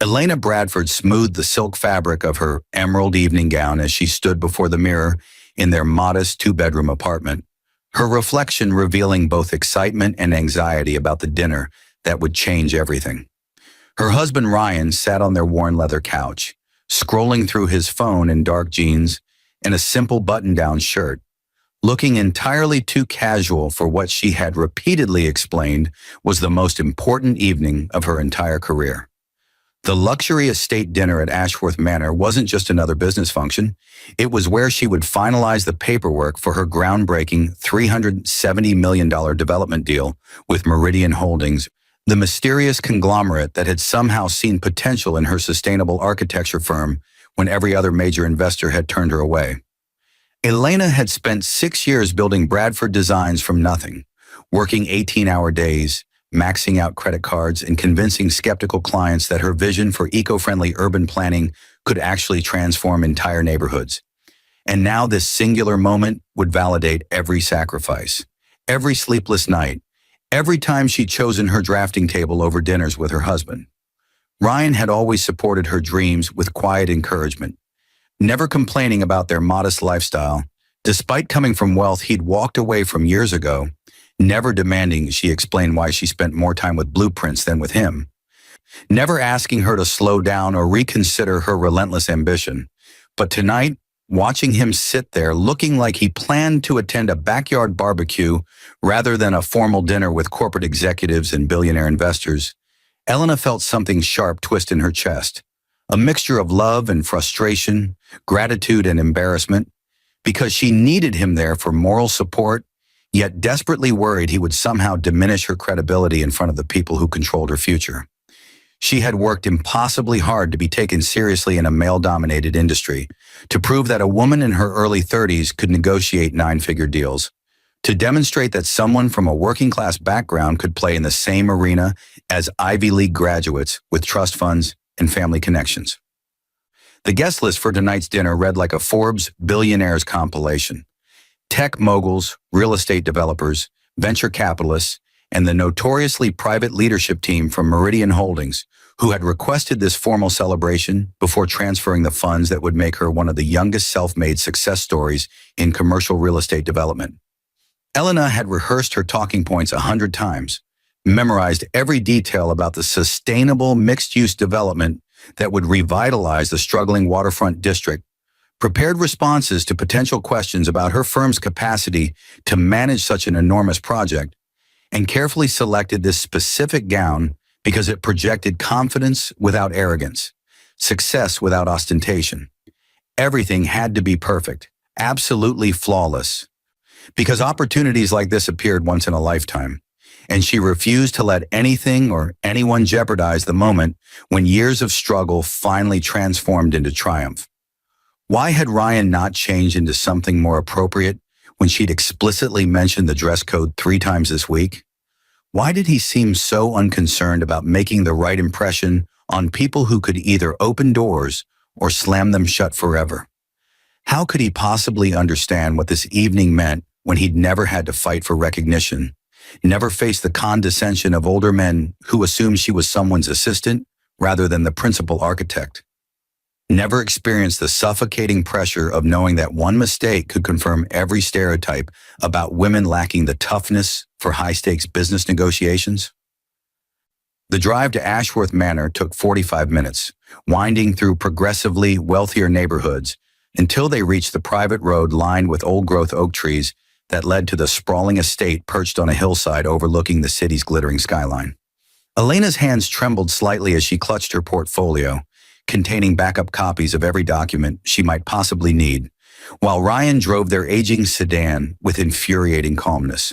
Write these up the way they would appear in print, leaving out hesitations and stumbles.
Elena Bradford smoothed the silk fabric of her emerald evening gown as she stood before the mirror in their modest two-bedroom apartment, her reflection revealing both excitement and anxiety about the dinner that would change everything. Her husband Ryan sat on their worn leather couch, scrolling through his phone in dark jeans and a simple button-down shirt, looking entirely too casual for what she had repeatedly explained was the most important evening of her entire career. The luxury estate dinner at Ashworth Manor wasn't just another business function. It was where she would finalize the paperwork for her groundbreaking $370 million development deal with Meridian Holdings, the mysterious conglomerate that had somehow seen potential in her sustainable architecture firm when every other major investor had turned her away. Elena had spent 6 years building Bradford Designs from nothing, working 18-hour days, maxing out credit cards, and convincing skeptical clients that her vision for eco-friendly urban planning could actually transform entire neighborhoods. And now this singular moment would validate every sacrifice, every sleepless night, every time she'd chosen her drafting table over dinners with her husband. Ryan had always supported her dreams with quiet encouragement, never complaining about their modest lifestyle. Despite coming from wealth he'd walked away from years ago, never demanding she explain why she spent more time with blueprints than with him, never asking her to slow down or reconsider her relentless ambition. But tonight, watching him sit there looking like he planned to attend a backyard barbecue rather than a formal dinner with corporate executives and billionaire investors, Elena felt something sharp twist in her chest, a mixture of love and frustration, gratitude and embarrassment, because she needed him there for moral support, yet desperately worried he would somehow diminish her credibility in front of the people who controlled her future. She had worked impossibly hard to be taken seriously in a male-dominated industry, to prove that a woman in her early 30s could negotiate 9-figure deals, to demonstrate that someone from a working-class background could play in the same arena as Ivy League graduates with trust funds and family connections. The guest list for tonight's dinner read like a Forbes billionaires compilation. Tech moguls, real estate developers, venture capitalists, and the notoriously private leadership team from Meridian Holdings, who had requested this formal celebration before transferring the funds that would make her one of the youngest self-made success stories in commercial real estate development. Elena had rehearsed her talking points 100 times, memorized every detail about the sustainable mixed-use development that would revitalize the struggling waterfront district, prepared responses to potential questions about her firm's capacity to manage such an enormous project, and carefully selected this specific gown because it projected confidence without arrogance, success without ostentation. Everything had to be perfect, absolutely flawless, because opportunities like this appeared once in a lifetime, and she refused to let anything or anyone jeopardize the moment when years of struggle finally transformed into triumph. Why had Ryan not changed into something more appropriate when she'd explicitly mentioned the dress code 3 times this week? Why did he seem so unconcerned about making the right impression on people who could either open doors or slam them shut forever? How could he possibly understand what this evening meant when he'd never had to fight for recognition, never faced the condescension of older men who assumed she was someone's assistant rather than the principal architect? Never experienced the suffocating pressure of knowing that one mistake could confirm every stereotype about women lacking the toughness for high-stakes business negotiations? The drive to Ashworth Manor took 45 minutes, winding through progressively wealthier neighborhoods until they reached the private road lined with old-growth oak trees that led to the sprawling estate perched on a hillside overlooking the city's glittering skyline. Elena's hands trembled slightly as she clutched her portfolio, containing backup copies of every document she might possibly need, while Ryan drove their aging sedan with infuriating calmness,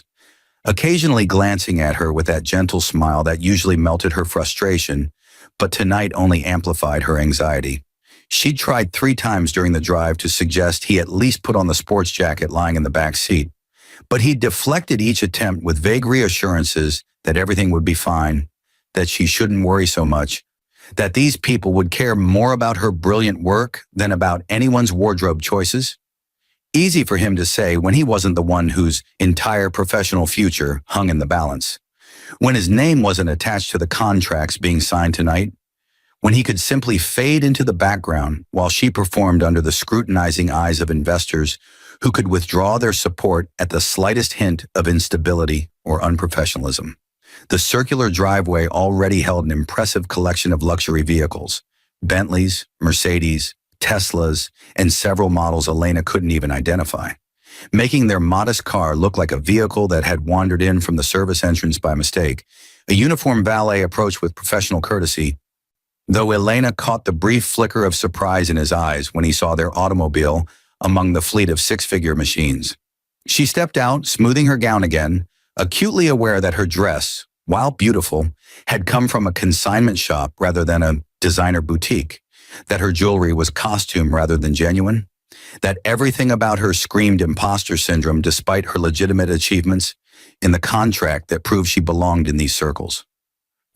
occasionally glancing at her with that gentle smile that usually melted her frustration, but tonight only amplified her anxiety. She'd tried 3 times during the drive to suggest he at least put on the sports jacket lying in the back seat, but he deflected each attempt with vague reassurances that everything would be fine, that she shouldn't worry so much, that these people would care more about her brilliant work than about anyone's wardrobe choices. Easy for him to say when he wasn't the one whose entire professional future hung in the balance, when his name wasn't attached to the contracts being signed tonight, when he could simply fade into the background while she performed under the scrutinizing eyes of investors who could withdraw their support at the slightest hint of instability or unprofessionalism. The circular driveway already held an impressive collection of luxury vehicles: Bentleys, Mercedes, Teslas, and several models Elena couldn't even identify, making their modest car look like a vehicle that had wandered in from the service entrance by mistake. A uniformed valet approached with professional courtesy, though Elena caught the brief flicker of surprise in his eyes when he saw their automobile among the fleet of six-figure machines. She stepped out, smoothing her gown again, acutely aware that her dress, while beautiful, had come from a consignment shop rather than a designer boutique, that her jewelry was costume rather than genuine, that everything about her screamed imposter syndrome despite her legitimate achievements in the contract that proved she belonged in these circles.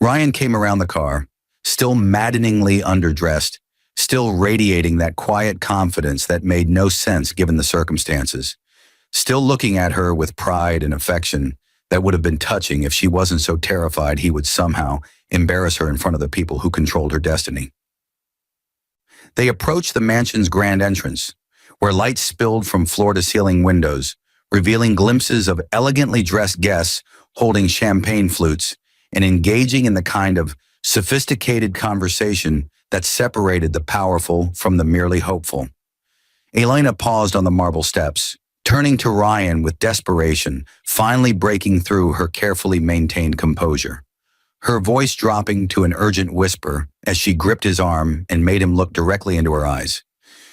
Ryan came around the car, still maddeningly underdressed, still radiating that quiet confidence that made no sense given the circumstances, still looking at her with pride and affection that would have been touching if she wasn't so terrified he would somehow embarrass her in front of the people who controlled her destiny. They approached the mansion's grand entrance, where lights spilled from floor-to-ceiling windows, revealing glimpses of elegantly dressed guests holding champagne flutes and engaging in the kind of sophisticated conversation that separated the powerful from the merely hopeful. Elena paused on the marble steps, turning to Ryan with desperation, finally breaking through her carefully maintained composure, her voice dropping to an urgent whisper as she gripped his arm and made him look directly into her eyes.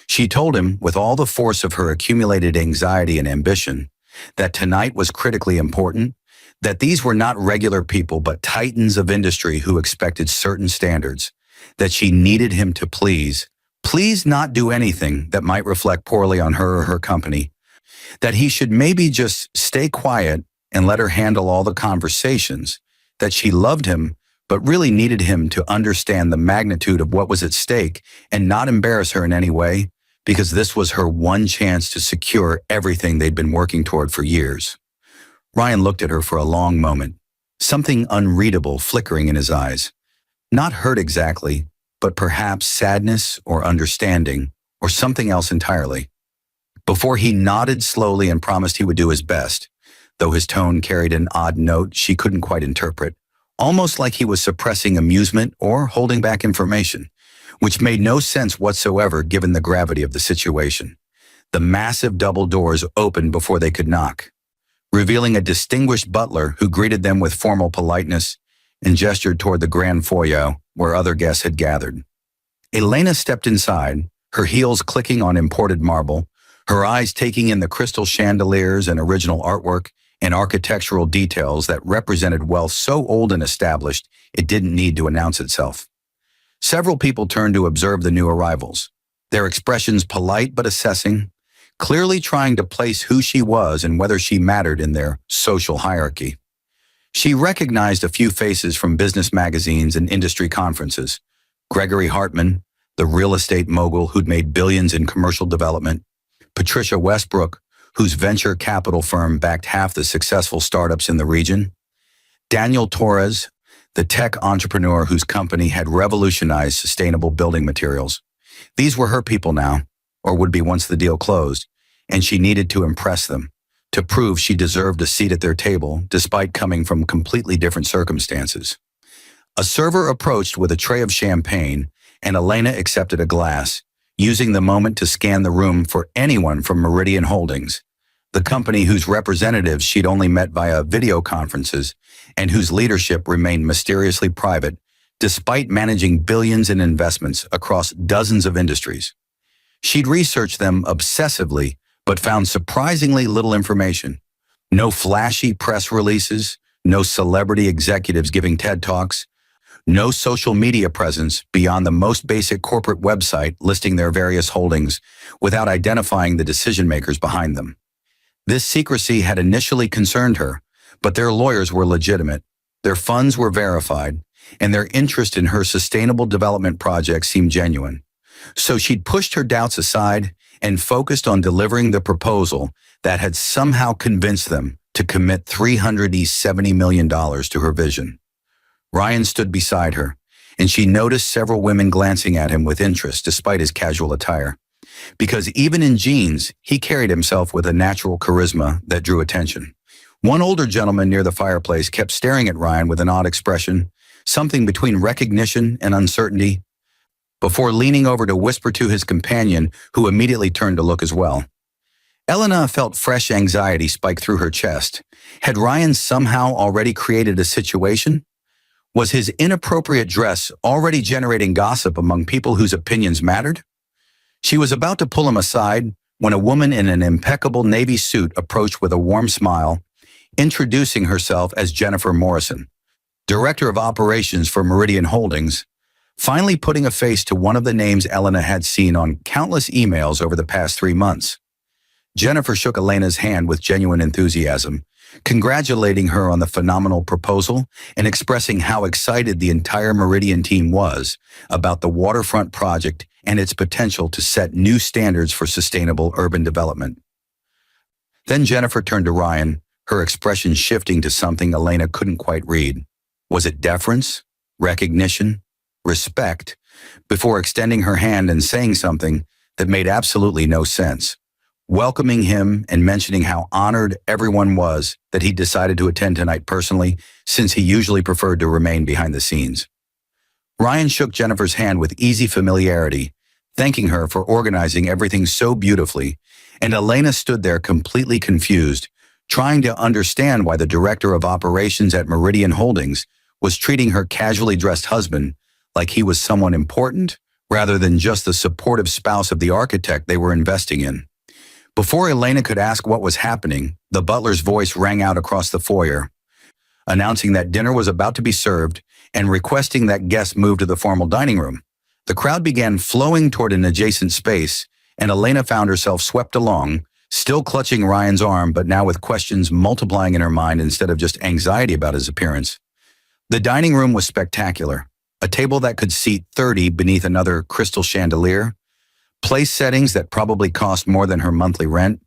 She told him, with all the force of her accumulated anxiety and ambition, that tonight was critically important, that these were not regular people but titans of industry who expected certain standards, that she needed him to please not do anything that might reflect poorly on her or her company, that he should maybe just stay quiet and let her handle all the conversations, that she loved him but really needed him to understand the magnitude of what was at stake and not embarrass her in any way, because this was her one chance to secure everything they'd been working toward for years. Ryan looked at her for a long moment, something unreadable flickering in his eyes. Not hurt exactly, but perhaps sadness or understanding or something else entirely. Before he nodded slowly and promised he would do his best, though his tone carried an odd note she couldn't quite interpret, almost like he was suppressing amusement or holding back information, which made no sense whatsoever given the gravity of the situation. The massive double doors opened before they could knock, revealing a distinguished butler who greeted them with formal politeness and gestured toward the grand foyer where other guests had gathered. Elena stepped inside, her heels clicking on imported marble, her eyes taking in the crystal chandeliers and original artwork and architectural details that represented wealth so old and established it didn't need to announce itself. Several people turned to observe the new arrivals, their expressions polite but assessing, clearly trying to place who she was and whether she mattered in their social hierarchy. She recognized a few faces from business magazines and industry conferences: Gregory Hartman, the real estate mogul who'd made billions in commercial development; Patricia Westbrook, whose venture capital firm backed half the successful startups in the region; Daniel Torres, the tech entrepreneur whose company had revolutionized sustainable building materials. These were her people now, or would be once the deal closed, and she needed to impress them, to prove she deserved a seat at their table despite coming from completely different circumstances. A server approached with a tray of champagne, and Elena accepted a glass, using the moment to scan the room for anyone from Meridian Holdings, the company whose representatives she'd only met via video conferences and whose leadership remained mysteriously private despite managing billions in investments across dozens of industries. She'd researched them obsessively but found surprisingly little information. No flashy press releases, no celebrity executives giving TED Talks, no social media presence beyond the most basic corporate website listing their various holdings without identifying the decision makers behind them. This secrecy had initially concerned her, but their lawyers were legitimate, their funds were verified, and their interest in her sustainable development project seemed genuine. So she'd pushed her doubts aside and focused on delivering the proposal that had somehow convinced them to commit $370 million to her vision. Ryan stood beside her, and she noticed several women glancing at him with interest despite his casual attire. Because even in jeans, he carried himself with a natural charisma that drew attention. One older gentleman near the fireplace kept staring at Ryan with an odd expression, something between recognition and uncertainty, before leaning over to whisper to his companion, who immediately turned to look as well. Elena felt fresh anxiety spike through her chest. Had Ryan somehow already created a situation? Was his inappropriate dress already generating gossip among people whose opinions mattered? She was about to pull him aside when a woman in an impeccable navy suit approached with a warm smile, introducing herself as Jennifer Morrison, Director of Operations for Meridian Holdings, finally putting a face to one of the names Elena had seen on countless emails over the past 3 months. Jennifer shook Elena's hand with genuine enthusiasm, congratulating her on the phenomenal proposal and expressing how excited the entire Meridian team was about the waterfront project and its potential to set new standards for sustainable urban development. Then Jennifer turned to Ryan, her expression shifting to something Elena couldn't quite read. Was it deference, recognition, respect, before extending her hand and saying something that made absolutely no sense, welcoming him and mentioning how honored everyone was that he decided to attend tonight personally, since he usually preferred to remain behind the scenes. Ryan shook Jennifer's hand with easy familiarity, thanking her for organizing everything so beautifully, and Elena stood there completely confused, trying to understand why the Director of Operations at Meridian Holdings was treating her casually dressed husband like he was someone important rather than just the supportive spouse of the architect they were investing in. Before Elena could ask what was happening, the butler's voice rang out across the foyer, announcing that dinner was about to be served and requesting that guests move to the formal dining room. The crowd began flowing toward an adjacent space, and Elena found herself swept along, still clutching Ryan's arm, but now with questions multiplying in her mind instead of just anxiety about his appearance. The dining room was spectacular. A table that could seat 30 beneath another crystal chandelier, place settings that probably cost more than her monthly rent,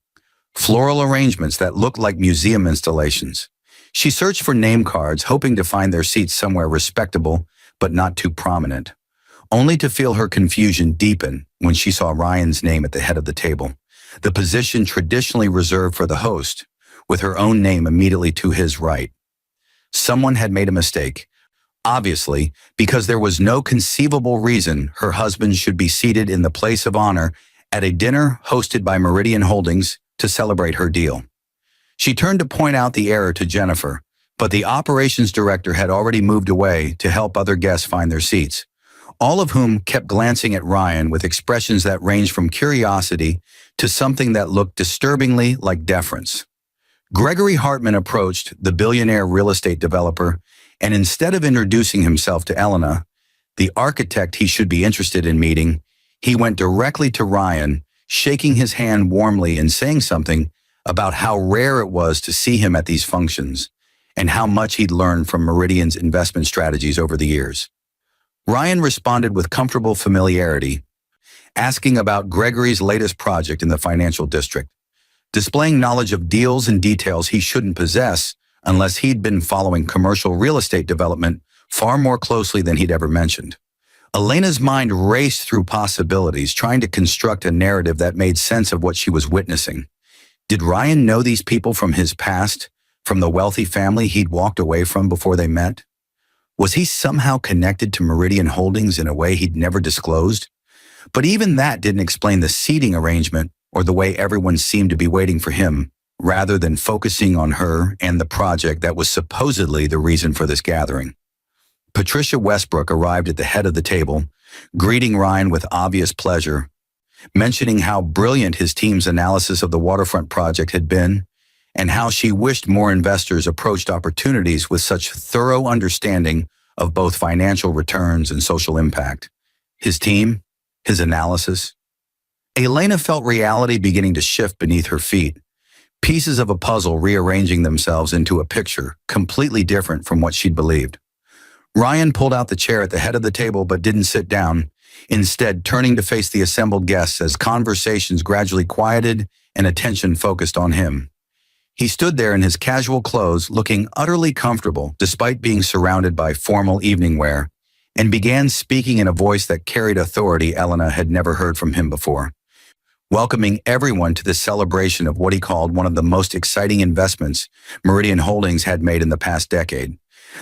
floral arrangements that looked like museum installations. She searched for name cards, hoping to find their seats somewhere respectable but not too prominent, only to feel her confusion deepen when she saw Ryan's name at the head of the table, the position traditionally reserved for the host, with her own name immediately to his right. Someone had made a mistake. Obviously, because there was no conceivable reason her husband should be seated in the place of honor at a dinner hosted by Meridian Holdings to celebrate her deal. She turned to point out the error to Jennifer, but the operations director had already moved away to help other guests find their seats, all of whom kept glancing at Ryan with expressions that ranged from curiosity to something that looked disturbingly like deference. Gregory Hartman approached the billionaire real estate developer, and instead of introducing himself to Elena, the architect he should be interested in meeting, he went directly to Ryan, shaking his hand warmly and saying something about how rare it was to see him at these functions and how much he'd learned from Meridian's investment strategies over the years. Ryan responded with comfortable familiarity, asking about Gregory's latest project in the financial district, displaying knowledge of deals and details he shouldn't possess unless he'd been following commercial real estate development far more closely than he'd ever mentioned. Elena's mind raced through possibilities, trying to construct a narrative that made sense of what she was witnessing. Did Ryan know these people from his past, from the wealthy family he'd walked away from before they met? Was he somehow connected to Meridian Holdings in a way he'd never disclosed? But even that didn't explain the seating arrangement or the way everyone seemed to be waiting for him, rather than focusing on her and the project that was supposedly the reason for this gathering. Patricia Westbrook arrived at the head of the table, greeting Ryan with obvious pleasure, mentioning how brilliant his team's analysis of the waterfront project had been, and how she wished more investors approached opportunities with such thorough understanding of both financial returns and social impact. His team, his analysis. Elena felt reality beginning to shift beneath her feet, pieces of a puzzle rearranging themselves into a picture completely different from what she'd believed. Ryan pulled out the chair at the head of the table but didn't sit down, instead turning to face the assembled guests as conversations gradually quieted and attention focused on him. He stood there in his casual clothes, looking utterly comfortable despite being surrounded by formal evening wear, and began speaking in a voice that carried authority Elena had never heard from him before, welcoming everyone to the celebration of what he called one of the most exciting investments Meridian Holdings had made in the past decade.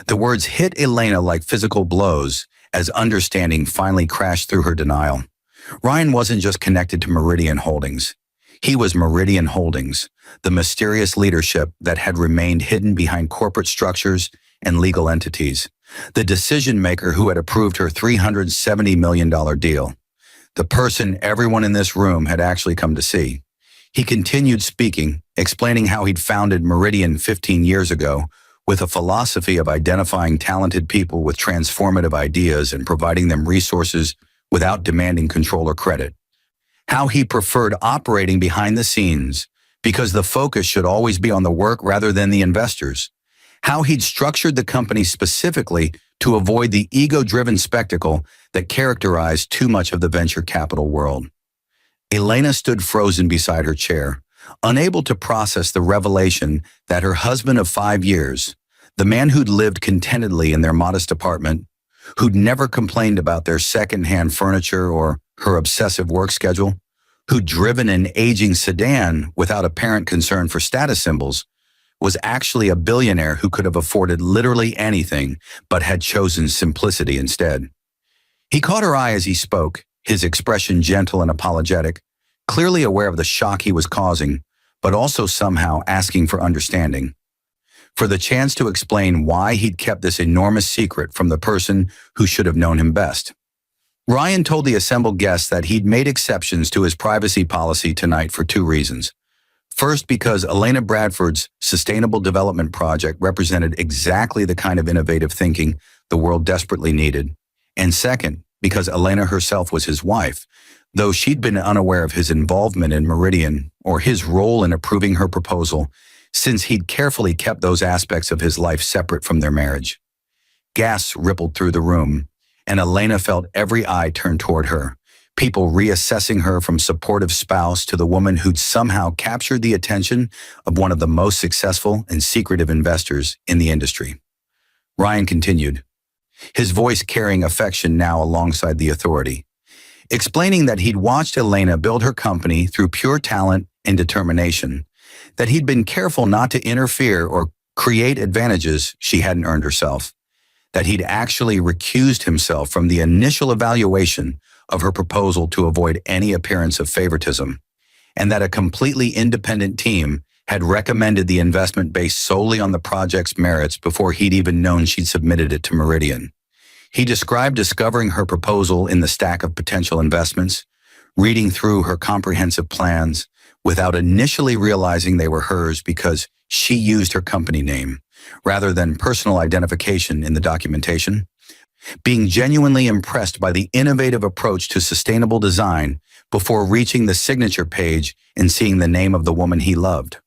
The words hit Elena like physical blows as understanding finally crashed through her denial. Ryan wasn't just connected to Meridian Holdings. He was Meridian Holdings, the mysterious leadership that had remained hidden behind corporate structures and legal entities, the decision maker who had approved her $370 million deal, the person everyone in this room had actually come to see. He continued speaking, explaining how he'd founded Meridian 15 years ago with a philosophy of identifying talented people with transformative ideas and providing them resources without demanding control or credit. How he preferred operating behind the scenes because the focus should always be on the work rather than the investors. How he'd structured the company specifically to avoid the ego-driven spectacle that characterized too much of the venture capital world. Elena stood frozen beside her chair, unable to process the revelation that her husband of 5 years, the man who'd lived contentedly in their modest apartment, who'd never complained about their second-hand furniture or her obsessive work schedule, who'd driven an aging sedan without apparent concern for status symbols, was actually a billionaire who could have afforded literally anything but had chosen simplicity instead. He caught her eye as he spoke, his expression gentle and apologetic, clearly aware of the shock he was causing, but also somehow asking for understanding, for the chance to explain why he'd kept this enormous secret from the person who should have known him best. Ryan told the assembled guests that he'd made exceptions to his privacy policy tonight for 2 reasons. First, because Elena Bradford's Sustainable Development Project represented exactly the kind of innovative thinking the world desperately needed. And second, because Elena herself was his wife, though she'd been unaware of his involvement in Meridian or his role in approving her proposal, since he'd carefully kept those aspects of his life separate from their marriage. Gasps rippled through the room, and Elena felt every eye turn toward her, people reassessing her from supportive spouse to the woman who'd somehow captured the attention of one of the most successful and secretive investors in the industry. Ryan continued, his voice carrying affection now alongside the authority, explaining that he'd watched Elena build her company through pure talent and determination, that he'd been careful not to interfere or create advantages she hadn't earned herself, that he'd actually recused himself from the initial evaluation of her proposal to avoid any appearance of favoritism, and that a completely independent team had recommended the investment based solely on the project's merits before he'd even known she'd submitted it to Meridian. He described discovering her proposal in the stack of potential investments, reading through her comprehensive plans without initially realizing they were hers because she used her company name rather than personal identification in the documentation, being genuinely impressed by the innovative approach to sustainable design before reaching the signature page and seeing the name of the woman he loved.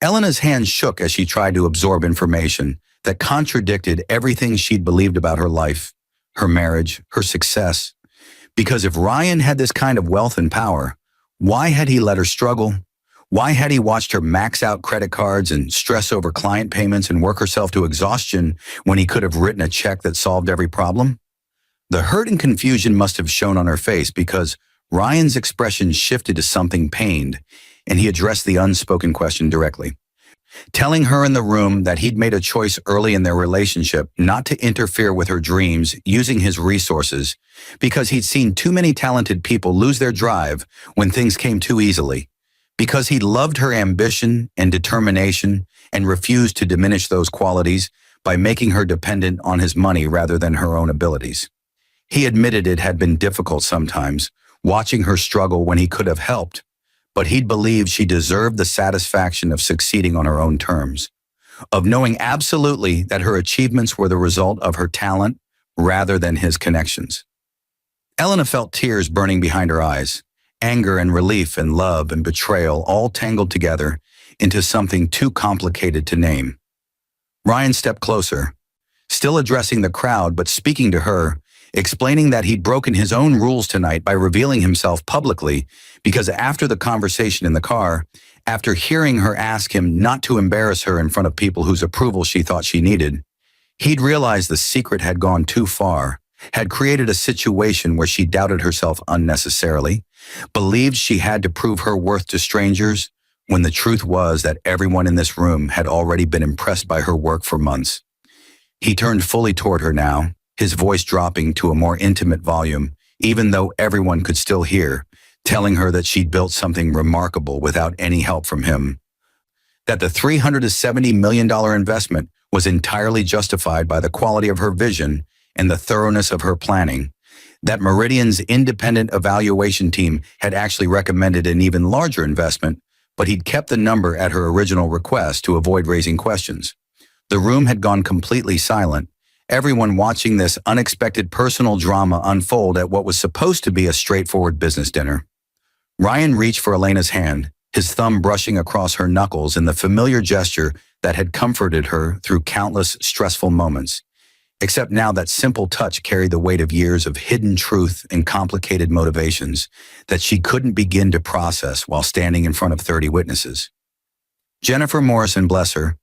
Elena's hand shook as she tried to absorb information that contradicted everything she'd believed about her life, her marriage, her success. Because if Ryan had this kind of wealth and power, why had he let her struggle? Why had he watched her max out credit cards and stress over client payments and work herself to exhaustion when he could have written a check that solved every problem? The hurt and confusion must have shown on her face because Ryan's expression shifted to something pained, and he addressed the unspoken question directly, telling her in the room that he'd made a choice early in their relationship not to interfere with her dreams using his resources because he'd seen too many talented people lose their drive when things came too easily, because he loved her ambition and determination and refused to diminish those qualities by making her dependent on his money rather than her own abilities. He admitted it had been difficult sometimes, watching her struggle when he could have helped, but he'd believed she deserved the satisfaction of succeeding on her own terms, of knowing absolutely that her achievements were the result of her talent rather than his connections. Elena felt tears burning behind her eyes, anger and relief and love and betrayal all tangled together into something too complicated to name. Ryan stepped closer, still addressing the crowd but speaking to her, explaining that he'd broken his own rules tonight by revealing himself publicly because after the conversation in the car, after hearing her ask him not to embarrass her in front of people whose approval she thought she needed, he'd realized the secret had gone too far had created a situation where she doubted herself unnecessarily, believed she had to prove her worth to strangers, when the truth was that everyone in this room had already been impressed by her work for months. He turned fully toward her now, his voice dropping to a more intimate volume, even though everyone could still hear, telling her that she'd built something remarkable without any help from him. That the $370 million investment was entirely justified by the quality of her vision and the thoroughness of her planning. That Meridian's independent evaluation team had actually recommended an even larger investment, but he'd kept the number at her original request to avoid raising questions. The room had gone completely silent, everyone watching this unexpected personal drama unfold at what was supposed to be a straightforward business dinner. Ryan reached for Elena's hand, his thumb brushing across her knuckles in the familiar gesture that had comforted her through countless stressful moments. Except now that simple touch carried the weight of years of hidden truth and complicated motivations that she couldn't begin to process while standing in front of 30 witnesses. Jennifer Morrison, bless her,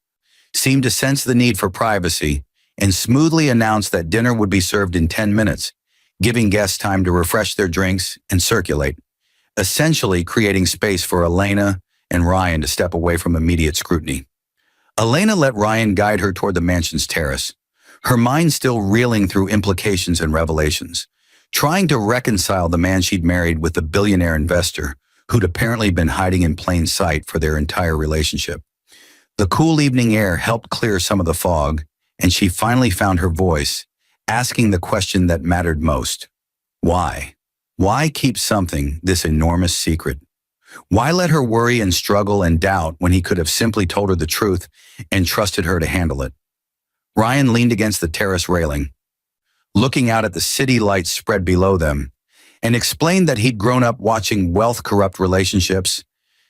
seemed to sense the need for privacy and smoothly announced that dinner would be served in 10 minutes, giving guests time to refresh their drinks and circulate, essentially creating space for Elena and Ryan to step away from immediate scrutiny. Elena let Ryan guide her toward the mansion's terrace, her mind still reeling through implications and revelations, trying to reconcile the man she'd married with the billionaire investor who'd apparently been hiding in plain sight for their entire relationship. The cool evening air helped clear some of the fog, and she finally found her voice, asking the question that mattered most. Why? Why keep something this enormous secret? Why let her worry and struggle and doubt when he could have simply told her the truth and trusted her to handle it? Ryan leaned against the terrace railing, looking out at the city lights spread below them, and explained that he'd grown up watching wealth corrupt relationships,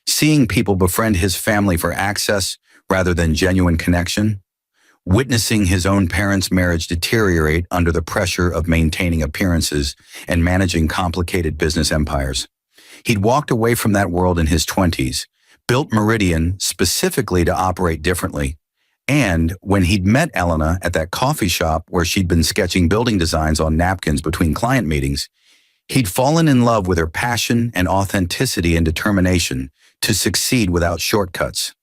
seeing people befriend his family for access rather than genuine connection, witnessing his own parents' marriage deteriorate under the pressure of maintaining appearances and managing complicated business empires. He'd walked away from that world in his 20s, built Meridian specifically to operate differently, and when he'd met Elena at that coffee shop where she'd been sketching building designs on napkins between client meetings, he'd fallen in love with her passion and authenticity and determination to succeed without shortcuts.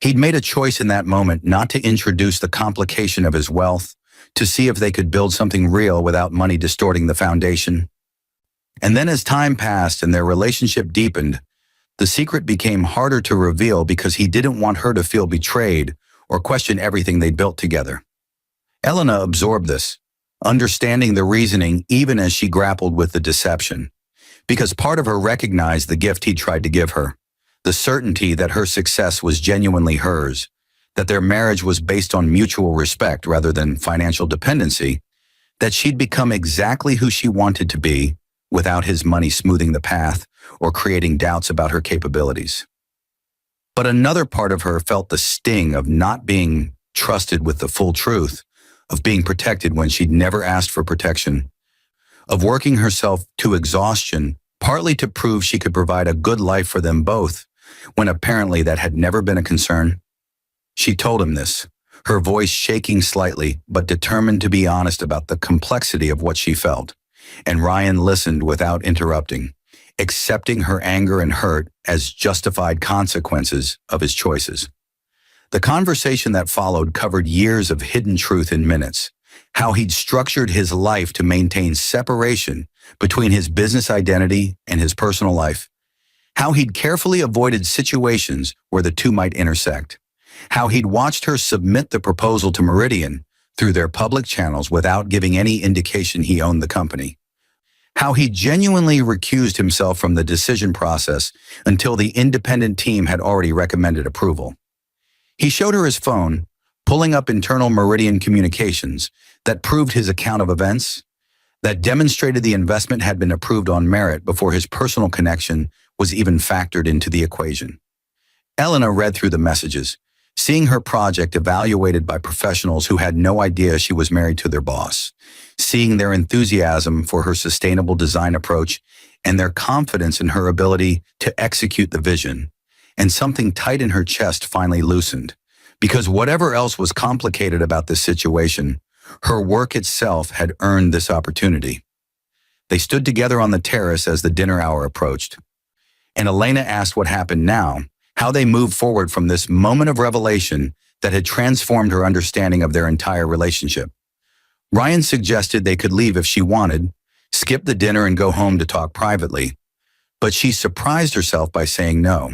He'd made a choice in that moment not to introduce the complication of his wealth, to see if they could build something real without money distorting the foundation. And then as time passed and their relationship deepened, the secret became harder to reveal because he didn't want her to feel betrayed or question everything they'd built together. Elena absorbed this, understanding the reasoning even as she grappled with the deception, because part of her recognized the gift he tried to give her, the certainty that her success was genuinely hers, that their marriage was based on mutual respect rather than financial dependency, that she'd become exactly who she wanted to be without his money smoothing the path or creating doubts about her capabilities. But another part of her felt the sting of not being trusted with the full truth, of being protected when she'd never asked for protection, of working herself to exhaustion, partly to prove she could provide a good life for them both, when apparently that had never been a concern. She told him this, her voice shaking slightly, but determined to be honest about the complexity of what she felt, and Ryan listened without interrupting, accepting her anger and hurt as justified consequences of his choices. The conversation that followed covered years of hidden truth in minutes, how he'd structured his life to maintain separation between his business identity and his personal life, how he'd carefully avoided situations where the two might intersect, how he'd watched her submit the proposal to Meridian through their public channels without giving any indication he owned the company, how he genuinely recused himself from the decision process until the independent team had already recommended approval. He showed her his phone, pulling up internal Meridian communications that proved his account of events, that demonstrated the investment had been approved on merit before his personal connection was even factored into the equation. Elena read through the messages, seeing her project evaluated by professionals who had no idea she was married to their boss, seeing their enthusiasm for her sustainable design approach and their confidence in her ability to execute the vision, and something tight in her chest finally loosened, because whatever else was complicated about this situation, Her work itself had earned this opportunity. They stood together on the terrace as the dinner hour approached, and Elena asked what happened now, how they moved forward from this moment of revelation that had transformed her understanding of their entire relationship. Ryan suggested they could leave if she wanted, skip the dinner and go home to talk privately, but she surprised herself by saying no.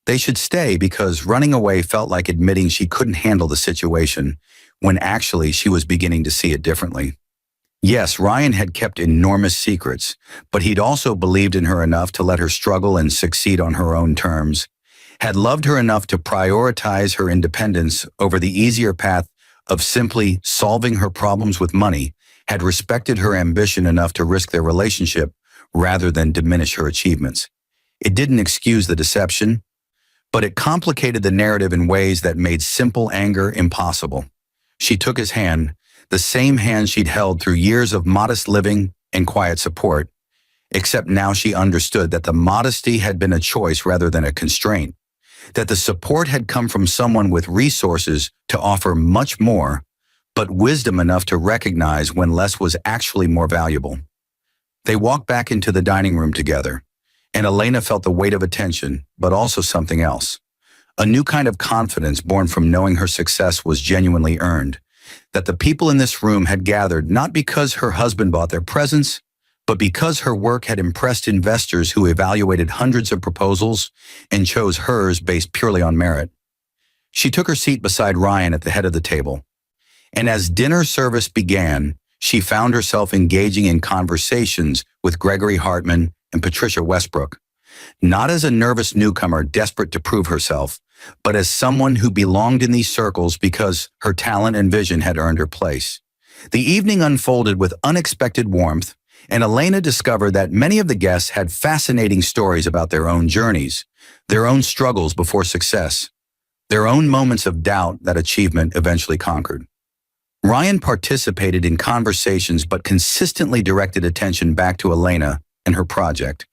They should stay because running away felt like admitting she couldn't handle the situation, when actually she was beginning to see it differently. Yes, Ryan had kept enormous secrets, but he'd also believed in her enough to let her struggle and succeed on her own terms, had loved her enough to prioritize her independence over the easier path of simply solving her problems with money, had respected her ambition enough to risk their relationship rather than diminish her achievements. It didn't excuse the deception, but it complicated the narrative in ways that made simple anger impossible. She took his hand, the same hand she'd held through years of modest living and quiet support, except now she understood that the modesty had been a choice rather than a constraint, that the support had come from someone with resources to offer much more, but wisdom enough to recognize when less was actually more valuable. They walked back into the dining room together, and Elena felt the weight of attention, but also something else. A new kind of confidence born from knowing her success was genuinely earned, that the people in this room had gathered not because her husband bought their presence, but because her work had impressed investors who evaluated hundreds of proposals and chose hers based purely on merit. She took her seat beside Ryan at the head of the table, and as dinner service began, she found herself engaging in conversations with Gregory Hartman and Patricia Westbrook, not as a nervous newcomer desperate to prove herself, but as someone who belonged in these circles because her talent and vision had earned her place. The evening unfolded with unexpected warmth, and Elena discovered that many of the guests had fascinating stories about their own journeys, their own struggles before success, their own moments of doubt that achievement eventually conquered. Ryan participated in conversations but consistently directed attention back to Elena and her project,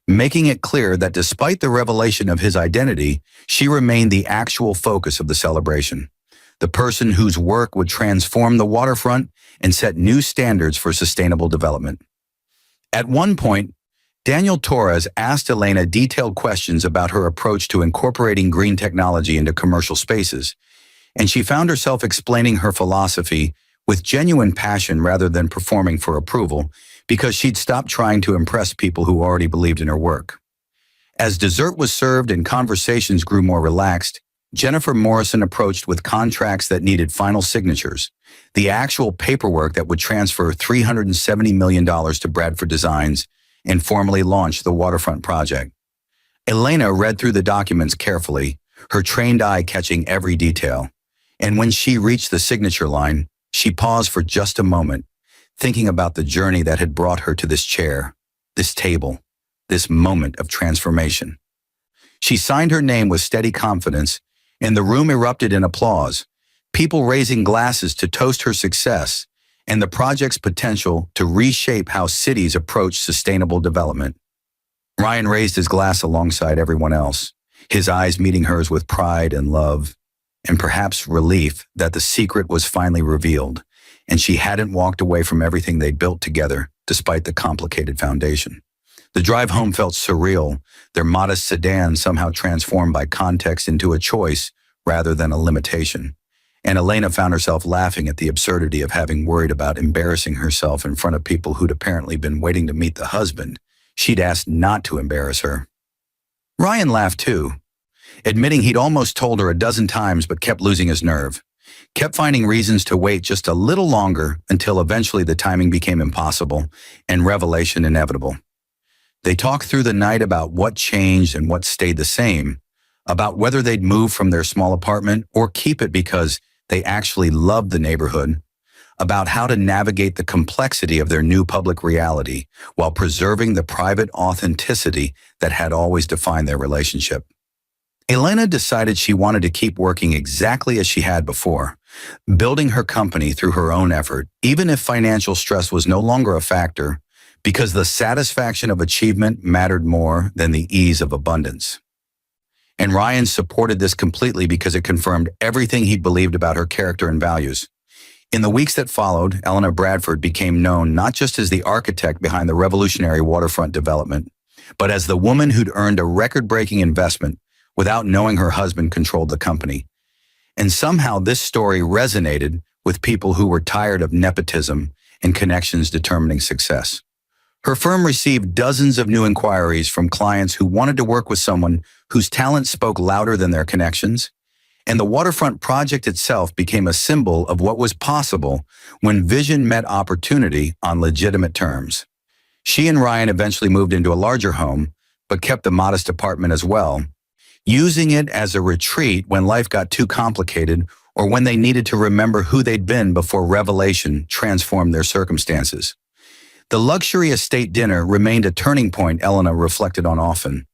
making it clear that despite the revelation of his identity, she remained the actual focus of the celebration, the person whose work would transform the waterfront and set new standards for sustainable development. At one point, Daniel Torres asked Elena detailed questions about her approach to incorporating green technology into commercial spaces, and she found herself explaining her philosophy with genuine passion rather than performing for approval, because she'd stopped trying to impress people who already believed in her work. As dessert was served and conversations grew more relaxed, Jennifer Morrison approached with contracts that needed final signatures, the actual paperwork that would transfer $370 million to Bradford Designs and formally launch the waterfront project. Elena read through the documents carefully, her trained eye catching every detail, and when she reached the signature line, she paused for just a moment, thinking about the journey that had brought her to this chair, this table, this moment of transformation. She signed her name with steady confidence, and the room erupted in applause, people raising glasses to toast her success and the project's potential to reshape how cities approach sustainable development. Ryan raised his glass alongside everyone else, his eyes meeting hers with pride and love, and perhaps relief that the secret was finally revealed, and she hadn't walked away from everything they'd built together, despite the complicated foundation. The drive home felt surreal, their modest sedan somehow transformed by context into a choice rather than a limitation. And Elena found herself laughing at the absurdity of having worried about embarrassing herself in front of people who'd apparently been waiting to meet the husband she'd asked not to embarrass her. Ryan laughed too, admitting he'd almost told her a dozen times but kept losing his nerve, kept finding reasons to wait just a little longer until eventually the timing became impossible and revelation inevitable. They talked through the night about what changed and what stayed the same, about whether they'd move from their small apartment or keep it because they actually loved the neighborhood, about how to navigate the complexity of their new public reality while preserving the private authenticity that had always defined their relationship. Elena decided she wanted to keep working exactly as she had before, building her company through her own effort, even if financial stress was no longer a factor, because the satisfaction of achievement mattered more than the ease of abundance. And Ryan supported this completely because it confirmed everything he'd believed about her character and values. In the weeks that followed, Eleanor Bradford became known not just as the architect behind the revolutionary waterfront development, but as the woman who'd earned a record-breaking investment without knowing her husband controlled the company. And somehow this story resonated with people who were tired of nepotism and connections determining success. Her firm received dozens of new inquiries from clients who wanted to work with someone whose talent spoke louder than their connections, and the waterfront project itself became a symbol of what was possible when vision met opportunity on legitimate terms. She and Ryan eventually moved into a larger home, but kept the modest apartment as well, using it as a retreat when life got too complicated or when they needed to remember who they'd been before revelation transformed their circumstances. The luxury estate dinner remained a turning point Eleanor reflected on often,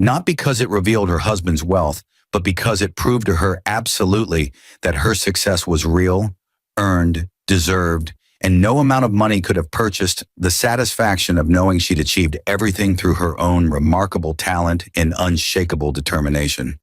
not because it revealed her husband's wealth, but because it proved to her absolutely that her success was real, earned, deserved, and no amount of money could have purchased the satisfaction of knowing she'd achieved everything through her own remarkable talent and unshakable determination.